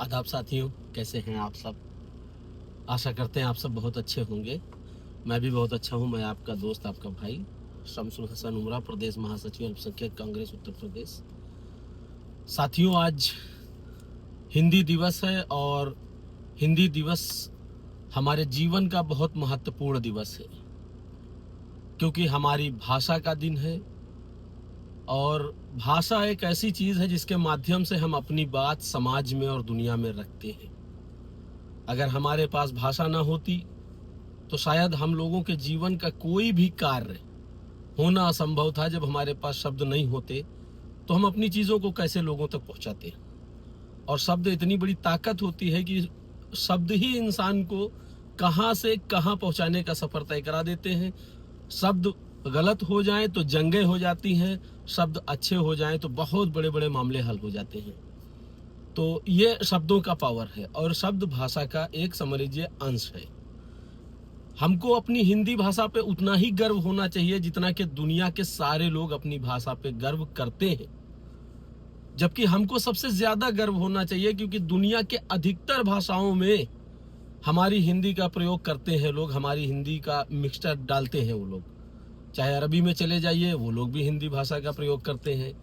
आदाब साथियों, कैसे हैं आप सब। आशा करते हैं आप सब बहुत अच्छे होंगे। मैं भी बहुत अच्छा हूं। मैं आपका दोस्त, आपका भाई शमसुल हसन उमरा, प्रदेश महासचिव अल्पसंख्यक कांग्रेस उत्तर प्रदेश। साथियों, आज हिंदी दिवस है और हिंदी दिवस हमारे जीवन का बहुत महत्वपूर्ण दिवस है, क्योंकि हमारी भाषा का दिन है। और भाषा एक ऐसी चीज़ है जिसके माध्यम से हम अपनी बात समाज में और दुनिया में रखते हैं। अगर हमारे पास भाषा ना होती तो शायद हम लोगों के जीवन का कोई भी कार्य होना असंभव था। जब हमारे पास शब्द नहीं होते तो हम अपनी चीज़ों को कैसे लोगों तक पहुंचाते। और शब्द इतनी बड़ी ताकत होती है कि शब्द ही इंसान को कहां से कहां पहुंचाने का सफर तय करा देते हैं। शब्द गलत हो जाएं तो जंगें हो जाती हैं, शब्द अच्छे हो जाएं तो बहुत बड़े बड़े मामले हल हो जाते हैं। तो ये शब्दों का पावर है और शब्द भाषा का एक समझ लीजिए अंश है। हमको अपनी हिंदी भाषा पे उतना ही गर्व होना चाहिए जितना कि दुनिया के सारे लोग अपनी भाषा पे गर्व करते हैं। जबकि हमको सबसे ज्यादा गर्व होना चाहिए, क्योंकि दुनिया के अधिकतर भाषाओं में हमारी हिंदी का प्रयोग करते हैं लोग, हमारी हिंदी का मिक्सचर डालते हैं वो लोग। चाहे अरबी में चले जाइए, वो लोग भी हिंदी भाषा का प्रयोग करते हैं।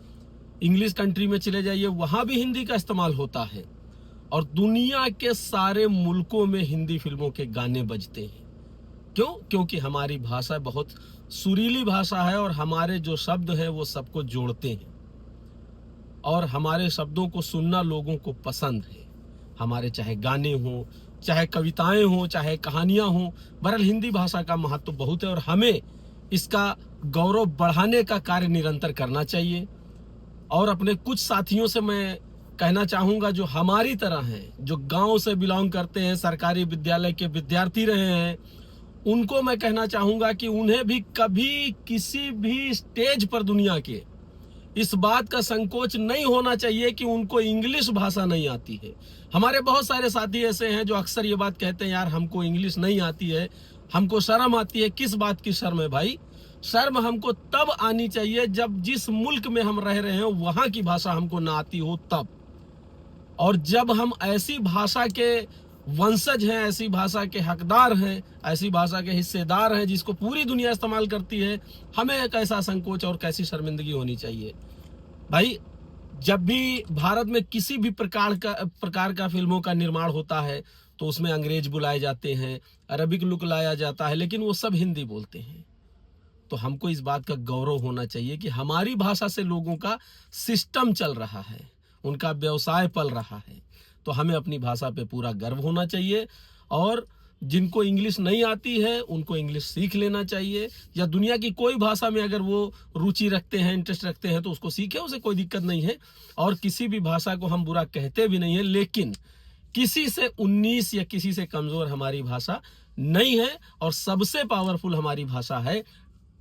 इंग्लिश कंट्री में चले जाइए, वहां भी हिंदी का इस्तेमाल होता है। और दुनिया के सारे मुल्कों में हिंदी फिल्मों के गाने बजते हैं। क्यों? क्योंकि हमारी भाषा बहुत सुरीली भाषा है और हमारे जो शब्द हैं वो सबको जोड़ते हैं। और हमारे शब्दों को सुनना लोगों को पसंद है। हमारे चाहे गाने हों, चाहे कविताएं हों, चाहे कहानियां हों, बहरहाल हिंदी भाषा का महत्व बहुत है और हमें इसका गौरव बढ़ाने का कार्य निरंतर करना चाहिए। और अपने कुछ साथियों से मैं कहना चाहूंगा जो हमारी तरह हैं, जो गांव से बिलोंग करते हैं, सरकारी विद्यालय के विद्यार्थी रहे हैं, उनको मैं कहना चाहूंगा कि उन्हें भी कभी किसी भी स्टेज पर दुनिया के इस बात का संकोच नहीं होना चाहिए कि उनको इंग्लिश भाषा नहीं आती है। हमारे बहुत सारे साथी ऐसे हैं जो अक्सर ये बात कहते हैं, यार हमको इंग्लिश नहीं आती है, हमको शर्म आती है। किस बात की शर्म है भाई? शर्म हमको तब आनी चाहिए जब जिस मुल्क में हम रह रहे हो वहां की भाषा हमको ना आती हो तब। और जब हम ऐसी भाषा के वंशज हैं, ऐसी भाषा के हकदार हैं, ऐसी भाषा के हिस्सेदार हैं जिसको पूरी दुनिया इस्तेमाल करती है, हमें कैसा संकोच और कैसी शर्मिंदगी होनी चाहिए भाई। जब भी भारत में किसी भी प्रकार का फिल्मों का निर्माण होता है तो उसमें अंग्रेज बुलाए जाते हैं, अरबिक लुक लाया जाता है, लेकिन वो सब हिंदी बोलते हैं। तो हमको इस बात का गौरव होना चाहिए कि हमारी भाषा से लोगों का सिस्टम चल रहा है, उनका व्यवसाय पल रहा है। तो हमें अपनी भाषा पे पूरा गर्व होना चाहिए। और जिनको इंग्लिश नहीं आती है उनको इंग्लिश सीख लेना चाहिए, या दुनिया की कोई भाषा में अगर वो रुचि रखते हैं, इंटरेस्ट रखते हैं तो उसको सीखे, उसे कोई दिक्कत नहीं है। और किसी भी भाषा को हम बुरा कहते भी नहीं है, लेकिन किसी से 19 या किसी से कमजोर हमारी भाषा नहीं है। और सबसे पावरफुल हमारी भाषा है,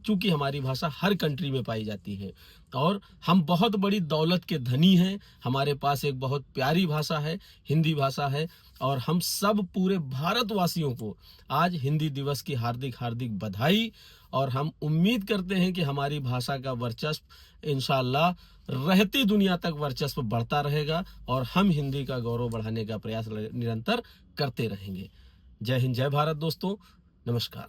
क्योंकि हमारी भाषा हर कंट्री में पाई जाती है। और हम बहुत बड़ी दौलत के धनी हैं। हमारे पास एक बहुत प्यारी भाषा है, हिंदी भाषा है। और हम सब पूरे भारतवासियों को आज हिंदी दिवस की हार्दिक हार्दिक बधाई। और हम उम्मीद करते हैं कि हमारी भाषा का वर्चस्व इंशाअल्लाह रहती दुनिया तक वर्चस्व बढ़ता रहेगा और हम हिंदी का गौरव बढ़ाने का प्रयास निरंतर करते रहेंगे। जय हिंद, जय भारत दोस्तों, नमस्कार।